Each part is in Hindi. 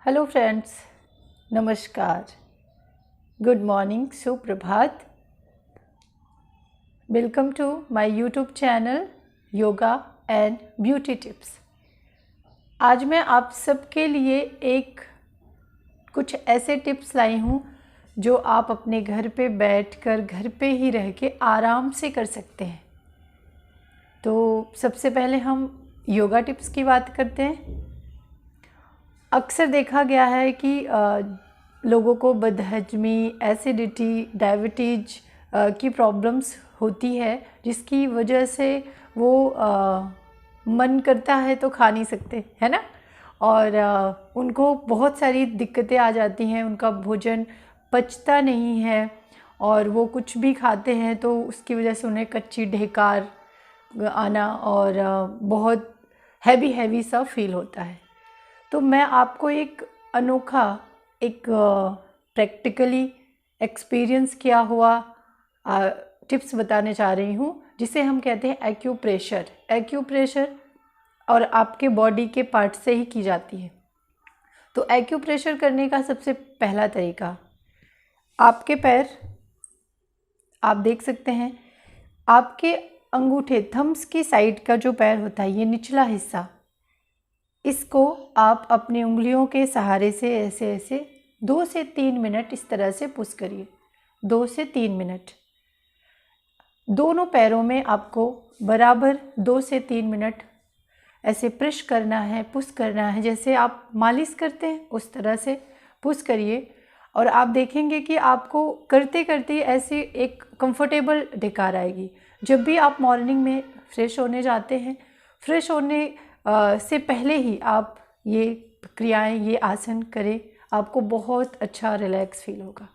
हेलो फ्रेंड्स, नमस्कार, गुड मॉर्निंग, सुप्रभात। Welcome to my YouTube channel yoga and beauty tips. आज मैं आप सबके लिए कुछ ऐसे टिप्स लाई हूँ जो आप अपने घर पे बैठकर घर पे ही रह के आराम से कर सकते हैं। तो सबसे पहले हम योगा टिप्स की बात करते हैं। अक्सर देखा गया है कि लोगों को बदहजमी, एसिडिटी, डायबिटीज की प्रॉब्लम्स होती है, जिसकी वजह से वो मन करता है तो खा नहीं सकते, है ना। और उनको बहुत सारी दिक्कतें आ जाती हैं, उनका भोजन पचता नहीं है और वो कुछ भी खाते हैं तो उसकी वजह से उन्हें कच्ची ढेकार आना और बहुत हैवी सा फील होता है। तो मैं आपको एक अनोखा, प्रैक्टिकली एक्सपीरियंस किया हुआ टिप्स बताने जा रही हूँ, जिसे हम कहते हैं एक्यूप्रेशर। एक्यूप्रेशर और आपके बॉडी के पार्ट से ही की जाती है। तो एक्यूप्रेशर करने का सबसे पहला तरीका, आपके पैर, आप देख सकते हैं, आपके अंगूठे, थम्स की साइड का जो पैर होता है, ये निचला हिस्सा, इसको आप अपनी उंगलियों के सहारे से ऐसे 2 से 3 मिनट इस तरह से पुश करिए। 2 से 3 मिनट दोनों पैरों में आपको बराबर 2 से 3 मिनट ऐसे प्रेस करना है, पुश करना है। जैसे आप मालिश करते हैं उस तरह से पुश करिए और आप देखेंगे कि आपको करते करते ऐसे एक कंफर्टेबल ढकार आएगी। जब भी आप मॉर्निंग में फ्रेश होने जाते हैं, फ्रेश होने से पहले ही आप ये क्रियाएं, ये आसन करें, आपको बहुत अच्छा रिलैक्स फील होगा।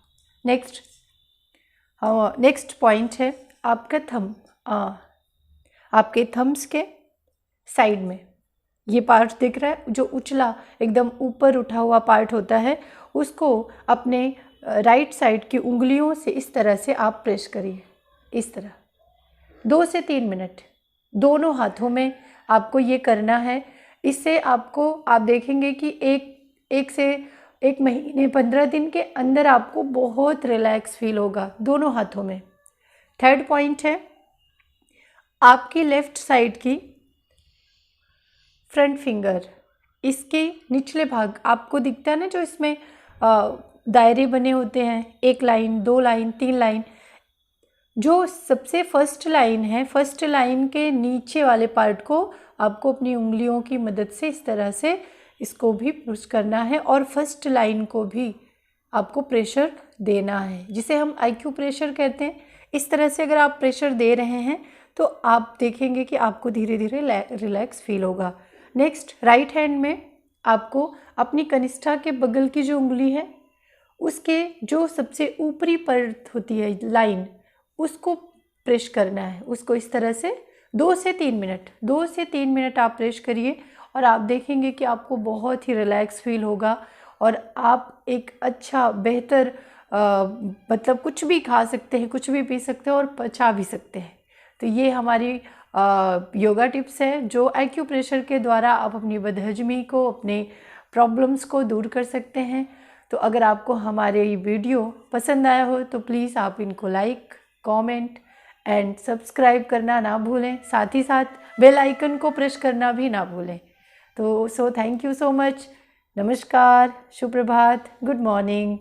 नेक्स्ट पॉइंट है आपका आपके थम्स के साइड में ये पार्ट दिख रहा है, जो उछला एकदम ऊपर उठा हुआ पार्ट होता है, उसको अपने राइट साइड की उंगलियों से इस तरह से आप प्रेस करिए, इस तरह 2 से 3 मिनट दोनों हाथों में आपको ये करना है। इससे आपको, आप देखेंगे कि एक महीने 15 दिन के अंदर आपको बहुत रिलैक्स फील होगा दोनों हाथों में। थर्ड पॉइंट है आपकी लेफ्ट साइड की फ्रंट फिंगर, इसके निचले भाग आपको दिखता है ना, जो इसमें दायरे बने होते हैं, 1 लाइन, 2 लाइन, 3 लाइन। जो सबसे फर्स्ट लाइन है, फर्स्ट लाइन के नीचे वाले पार्ट को आपको अपनी उंगलियों की मदद से इस तरह से इसको भी पुश करना है और फर्स्ट लाइन को भी आपको प्रेशर देना है, जिसे हम एक्यूप्रेशर कहते हैं। इस तरह से अगर आप प्रेशर दे रहे हैं तो आप देखेंगे कि आपको धीरे धीरे रिलैक्स फील होगा। नेक्स्ट, राइट हैंड में आपको अपनी कनिष्ठा के बगल की जो उंगली है, उसके जो सबसे ऊपरी परत होती है लाइन, उसको प्रेस करना है। उसको इस तरह से 2 से 3 मिनट आप प्रेस करिए और आप देखेंगे कि आपको बहुत ही रिलैक्स फील होगा और आप एक अच्छा, बेहतर मतलब कुछ भी खा सकते हैं, कुछ भी पी सकते हैं और पचा भी सकते हैं। तो ये हमारी योगा टिप्स है, जो एक्यूप्रेशर के द्वारा आप अपनी बदहजमी को, अपने प्रॉब्लम्स को दूर कर सकते हैं। तो अगर आपको हमारे ये वीडियो पसंद आया हो तो प्लीज़ आप इनको लाइक, कमेंट एंड सब्सक्राइब करना ना भूलें, साथ ही साथ बेल आइकन को प्रेस करना भी ना भूलें। तो थैंक यू सो मच। नमस्कार, सुप्रभात, गुड मॉर्निंग।